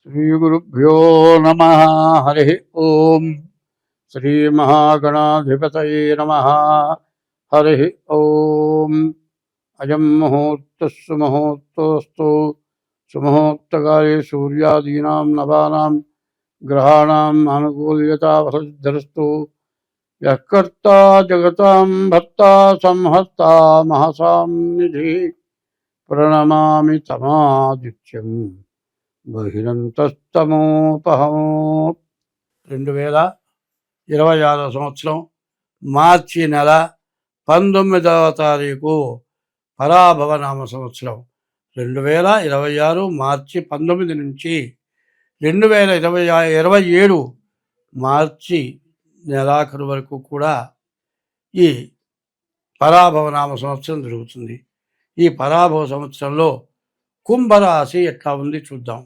శ్రీగురుభ్యో నమః. హరి ఓం. శ్రీమహాగణాధిపతయే నమః. హరి ఓం. అయం ముహూర్తః సుముహూర్తోస్తు. సుముహూర్తకాలే సూర్యాదీనాం నవానాం గ్రహాణాం అనుకూల్యతా వసద్ధరస్తు. యః కర్తా జగతాం భర్తా సంహర్తా మహసాం నిధి. ప్రణమామి తమాదిత్యం బహిరంతస్తమోపహం. 2026 సంవత్సరం మార్చి నెల 19వ తారీఖు పరాభవనామ సంవత్సరం. 2026 మార్చి 19 నుంచి 2027 మార్చి నెలాఖరు వరకు కూడా ఈ పరాభవనామ సంవత్సరం జరుగుతుంది. ఈ పరాభవ సంవత్సరంలో కుంభరాశి ఎట్లా ఉంది చూద్దాం.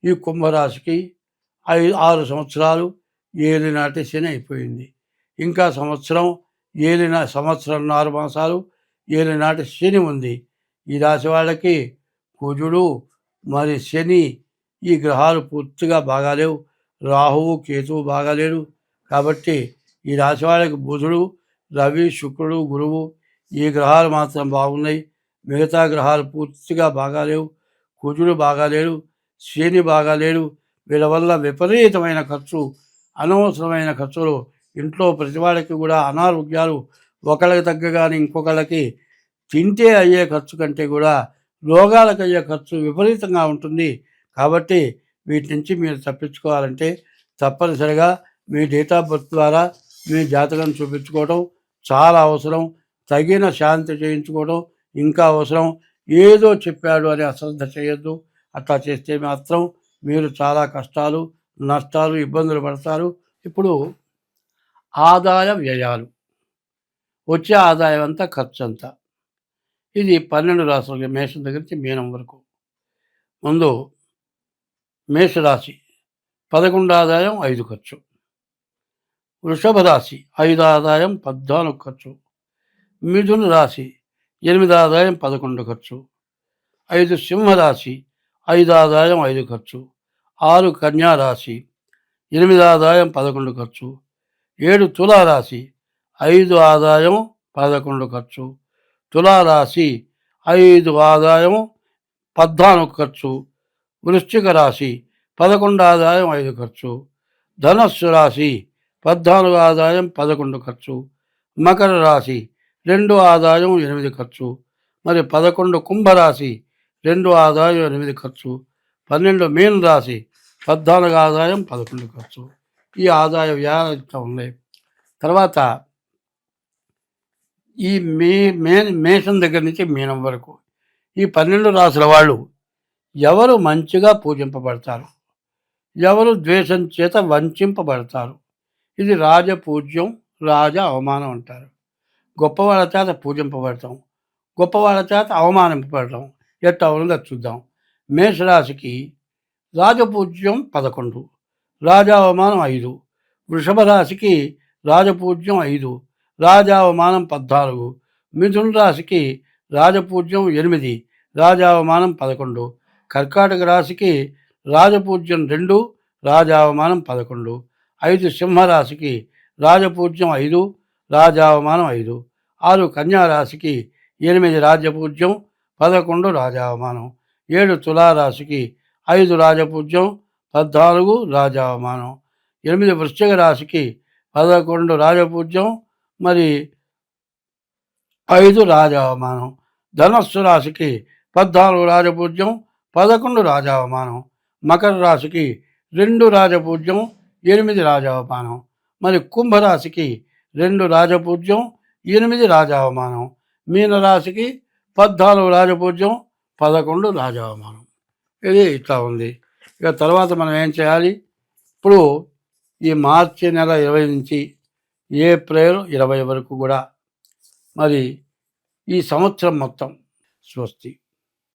ఈ కుంభరాశికి 6 సంవత్సరాలు ఏలినాటి శని అయిపోయింది. ఇంకా సంవత్సరం 6 మాసాలు ఏలినాటి శని ఉంది. ఈ రాశి వాళ్ళకి కుజుడు మరి శని ఈ గ్రహాలు పూర్తిగా బాగాలేవు. రాహువు కేతువు బాగాలేడు. కాబట్టి ఈ రాశి వాళ్ళకి బుధుడు రవి శుక్రుడు గురువు ఈ గ్రహాలు మాత్రం బాగున్నాయి. మిగతా గ్రహాలు పూర్తిగా బాగాలేవు. కుజుడు బాగాలేడు, శని బాగాలేడు. వీళ్ళ వల్ల విపరీతమైన ఖర్చు, అనవసరమైన ఖర్చులు. ఇంట్లో ప్రతి వాళ్ళకి కూడా అనారోగ్యాలు. ఒకళ్ళకి తగ్గగానే ఇంకొకళ్ళకి తింటే అయ్యే ఖర్చు కంటే కూడా రోగాలకు అయ్యే ఖర్చు విపరీతంగా ఉంటుంది. కాబట్టి వీటి నుంచి మీరు తప్పించుకోవాలంటే తప్పనిసరిగా మీ డేట్ ఆఫ్ బర్త్ ద్వారా మీ జాతకం చూపించుకోవడం చాలా అవసరం. తగిన శాంతి చేయించుకోవడం ఇంకా అవసరం. ఏదో చెప్పాడు అని అశ్రద్ధ చేయొద్దు. అట్లా చేస్తే మాత్రం మీరు చాలా కష్టాలు, నష్టాలు, ఇబ్బందులు పడతారు. ఇప్పుడు ఆదాయ వ్యయాలు, వచ్చే ఆదాయం అంతా ఖర్చు అంతా. ఇది 12 రాశులకి, మేషం దగ్గర నుంచి మీనం వరకు. ముందు మేషరాశి 11 ఆదాయం 5 ఖర్చు. వృషభ రాశి 5 ఆదాయం 14 ఖర్చు. మిథున రాశి 8 ఆదాయం 11 ఖర్చు. 5 సింహరాశి 5 ఆదాయం 5 ఖర్చు. 6 కన్యారాశి 8 ఆదాయం 11 ఖర్చు. 7 తులారాశి 5 ఆదాయం 11 ఖర్చు. తులారాశి 5 ఆదాయం 14 ఖర్చు. వృశ్చిక రాశి 11 ఆదాయం 5 ఖర్చు. ధనస్సు రాశి 14 ఆదాయం 11 ఖర్చు. మకర రాశి 2 ఆదాయం 8 ఖర్చు. మరి 11 కుంభరాశి 2 ఆదాయం 8 ఖర్చు. 12 మీన రాశి 14 ఆదాయం 11 ఖర్చు. ఈ ఆదాయ వ్యయాలు ఉన్నాయి. తర్వాత ఈ మేషం దగ్గర నుంచి మీనం వరకు ఈ 12 రాశుల వాళ్ళు ఎవరు మంచిగా పూజింపబడతారు, ఎవరు ద్వేషం చేత వంచింపబడతారు. ఇది రాజపూజ్యం, రాజ అవమానం అంటారు. గొప్పవాళ్ళ చేత పూజింపబడతాం, గొప్పవాళ్ళ చేత అవమానింపబడతాం. ఎట్లా ఉన్నదో చూద్దాం. మేషరాశికి రాజపూజ్యం 11, రాజా అవమానం 5. వృషభ రాశికి రాజపూజ్యం 5, రాజా అవమానం 14. మిథున రాశికి రాజపూజ్యం 8, రాజా అవమానం 11. కర్కాటక రాశికి రాజపూజ్యం 2, రాజా అవమానం 11. 5 సింహరాశికి రాజపూజ్యం 5, రాజా అవమానం 5. 6 కన్యారాశికి 8 రాజపూజ్యం, 11 రాజా అవమానం. 7 తులారాశికి 5 రాజపూజ్యం, 14 రాజా అవమానం. 8 వృశ్చిక రాశికి 11 రాజపూజ్యం, మరి 5 రాజా అవమానం. ధనస్సు రాశికి 14 రాజపూజ్యం, 11 రాజా అవమానం. మకర రాశికి 2 రాజపూజ్యం, 8 రాజా అవమానం. మరి కుంభరాశికి 2 రాజపూజ్యం, 8 రాజా అవమానం. మీనరాశికి 14 రాజపూజ్యం, 11 రాజా అవమానం. ఇది ఇట్లా ఉంది. ఇక తర్వాత మనం ఏం చేయాలి? ఇప్పుడు ఈ మార్చి నెల 20 నుంచి ఏప్రిల్ 20 వరకు కూడా మరి ఈ సంవత్సరం మొత్తం స్వస్తి.